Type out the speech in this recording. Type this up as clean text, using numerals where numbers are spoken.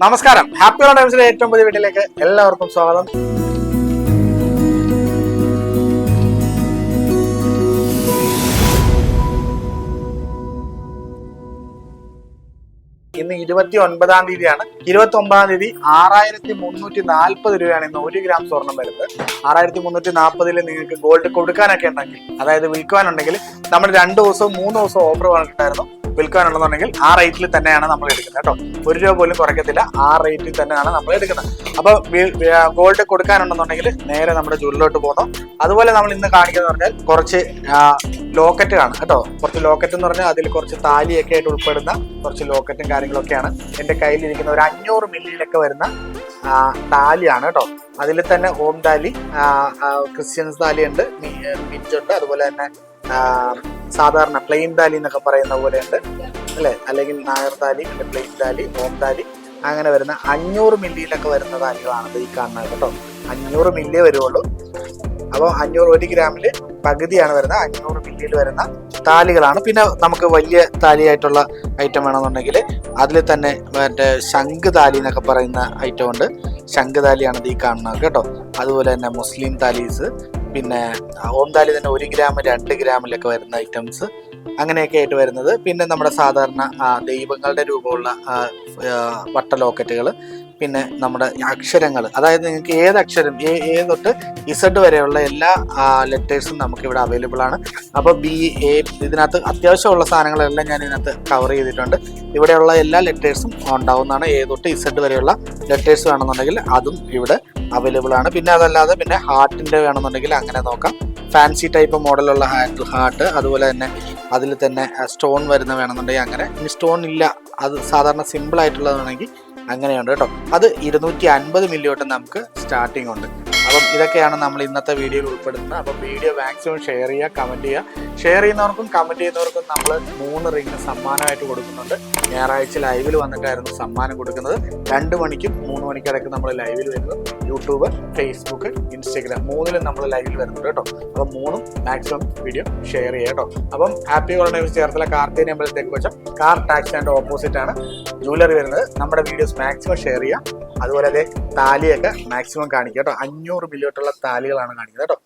നമസ്കാരം, happy on ടൈംസിലെ ഏറ്റവും പുതിയ വീട്ടിലേക്ക് എല്ലാവർക്കും സ്വാഗതം. ഇന്ന് 29-ാം തീയതിയാണ്. 29-ാം തീയതി 6340 രൂപയാണ് ഇന്ന് 1 ഗ്രാം സ്വർണം വരുന്നത്. 6340 നിങ്ങൾക്ക് ഗോൾഡ് കൊടുക്കാനൊക്കെ ഉണ്ടെങ്കിൽ, അതായത് വിൽക്കുവാനുണ്ടെങ്കിൽ, നമ്മൾ 2 ദിവസവും 3 ദിവസവും ഓഫർ പറഞ്ഞിട്ടായിരുന്നു. വിൽക്കാനുണ്ടെന്നുണ്ടെങ്കിൽ ആ റേറ്റിൽ തന്നെയാണ് നമ്മൾ എടുക്കുന്നത് കേട്ടോ. 1 രൂപ പോലും കുറയ്ക്കത്തില്ല, ആ റേറ്റിൽ തന്നെയാണ് നമ്മൾ എടുക്കുന്നത്. അപ്പോൾ ഗോൾഡ് കൊടുക്കാനുണ്ടെന്നുണ്ടെങ്കിൽ നേരെ നമ്മുടെ ജ്വല്ലിലോട്ട് പോകുന്നു. അതുപോലെ നമ്മൾ ഇന്ന് കാണിക്കുന്നത് പറഞ്ഞാൽ കുറച്ച് ലോക്കറ്റ് ആണ് കേട്ടോ. കുറച്ച് ലോക്കറ്റ് എന്ന് പറഞ്ഞാൽ അതിൽ കുറച്ച് താലിയൊക്കെ ആയിട്ട് ഉൾപ്പെടുന്ന കുറച്ച് ലോക്കറ്റും കാര്യങ്ങളൊക്കെയാണ് എൻ്റെ കയ്യിലിരിക്കുന്ന. ഒരു 500 മില്ലിയിലൊക്കെ വരുന്ന താലിയാണ് കേട്ടോ. അതിൽ തന്നെ ഓം താലി, ക്രിസ്ത്യൻസ് താലിയുണ്ട്, മിഞ്ചുണ്ട്, അതുപോലെ തന്നെ സാധാരണ പ്ലെയിൻ താലി എന്നൊക്കെ പറയുന്ന പോലെ ഉണ്ട് അല്ലേ, അല്ലെങ്കിൽ നായർ താലി, പ്ലെയിൻ താലി, ഓം താലി, അങ്ങനെ വരുന്ന 500 മില്ലിയിലൊക്കെ വരുന്ന താലികളാണ് ഈ കാണുന്നത് കേട്ടോ. 500 മില്ലിയേ വരുള്ളൂ. അപ്പോൾ 1 ഗ്രാമിൽ പകുതിയാണ് വരുന്നത്. 500 മില്ലിയിൽ വരുന്ന താലികളാണ്. പിന്നെ നമുക്ക് വലിയ താലിയായിട്ടുള്ള ഐറ്റം വേണമെന്നുണ്ടെങ്കിൽ അതിൽ തന്നെ മറ്റേ ശംഖ് താലി എന്നൊക്കെ പറയുന്ന ഐറ്റം ഉണ്ട്. ശംഖ് താലിയാണ് ഈ കാണുന്നത് കേട്ടോ. അതുപോലെ തന്നെ മുസ്ലിം താലീസ്, പിന്നെ ഓം താലി തന്നെ 1 ഗ്രാം 2 ഗ്രാമിലൊക്കെ വരുന്ന ഐറ്റംസ്, അങ്ങനെയൊക്കെ ആയിട്ട് വരുന്നത്. പിന്നെ നമ്മുടെ സാധാരണ ദൈവങ്ങളുടെ രൂപമുള്ള വട്ട ലോക്കറ്റുകൾ, പിന്നെ നമ്മുടെ അക്ഷരങ്ങൾ, അതായത് നിങ്ങൾക്ക് ഏത് അക്ഷരം എ തൊട്ട് ഇസഡ് വരെയുള്ള എല്ലാ ലെറ്റേഴ്സും നമുക്കിവിടെ അവൈലബിൾ ആണ്. അപ്പോൾ ബി, എ, ഇതിനകത്ത് അത്യാവശ്യമുള്ള സാധനങ്ങളെല്ലാം ഞാൻ ഇതിനകത്ത് കവർ ചെയ്തിട്ടുണ്ട്. ഇവിടെയുള്ള എല്ലാ ലെറ്റേഴ്സും ഉണ്ടാവുന്നതാണ്. എ തൊട്ട് ഇസഡ് വരെയുള്ള ലെറ്റേഴ്സ് വേണമെന്നുണ്ടെങ്കിൽ അതും ഇവിടെ അവൈലബിൾ ആണ്. പിന്നെ അതല്ലാതെ പിന്നെ ഹാർട്ടിൻ്റെ വേണമെന്നുണ്ടെങ്കിൽ അങ്ങനെ നോക്കാം. ഫാൻസി ടൈപ്പ് മോഡലുള്ള ഹാർട്ട്, അതുപോലെ തന്നെ അതിൽ തന്നെ സ്റ്റോൺ വരുന്ന വേണമെന്നുണ്ടെങ്കിൽ അങ്ങനെ. ഇനി സ്റ്റോൺ ഇല്ല, അത് സാധാരണ സിമ്പിൾ ആയിട്ടുള്ളതാണെങ്കിൽ അങ്ങനെയുണ്ട് കേട്ടോ. അത് 250 മില്ലി തൊട്ട് നമുക്ക് സ്റ്റാർട്ടിംഗ് ഉണ്ട്. അപ്പം ഇതൊക്കെയാണ് നമ്മൾ ഇന്നത്തെ വീഡിയോയിൽ ഉൾപ്പെടുത്തുന്നത്. അപ്പം വീഡിയോ മാക്സിമം ഷെയർ ചെയ്യുക, കമൻറ്റ് ചെയ്യുക. ഷെയർ ചെയ്യുന്നവർക്കും കമൻറ്റ് ചെയ്യുന്നവർക്കും നമ്മൾ 3 റിംഗ് സമ്മാനമായിട്ട് കൊടുക്കുന്നുണ്ട്. ഞായറാഴ്ച ലൈവിൽ വന്നിട്ടായിരുന്നു സമ്മാനം കൊടുക്കുന്നത്. 2 മണിക്കും 3 മണിക്കിടയ്ക്ക് നമ്മൾ ലൈവിൽ വരുന്നു. യൂട്യൂബ്, ഫേസ്ബുക്ക്, ഇൻസ്റ്റഗ്രാം 3ലും നമ്മൾ ലൈവിൽ വരുന്നുണ്ട് കേട്ടോ. അപ്പം 3ഉം മാക്സിമം വീഡിയോ ഷെയർ ചെയ്യുക കേട്ടോ. അപ്പം ഹാപ്പി ഓൾഡേഴ്സ് ചേർത്തല കാർത്തികേയ അമ്പലത്തേക്ക് വെച്ച കാർ ടാക്സി ആൻഡ് ഓപ്പോസിറ്റ് ആണ് ജ്വല്ലറി വരുന്നത്. നമ്മുടെ വീഡിയോസ് മാക്സിമം ഷെയർ ചെയ്യുക. അതുപോലെ താലിയൊക്കെ മാക്സിമം കാണിക്കുക കേട്ടോ. 500 മില്ലി തൊട്ടുള്ള താലികളാണ് കാണിക്കുന്നത് കേട്ടോ.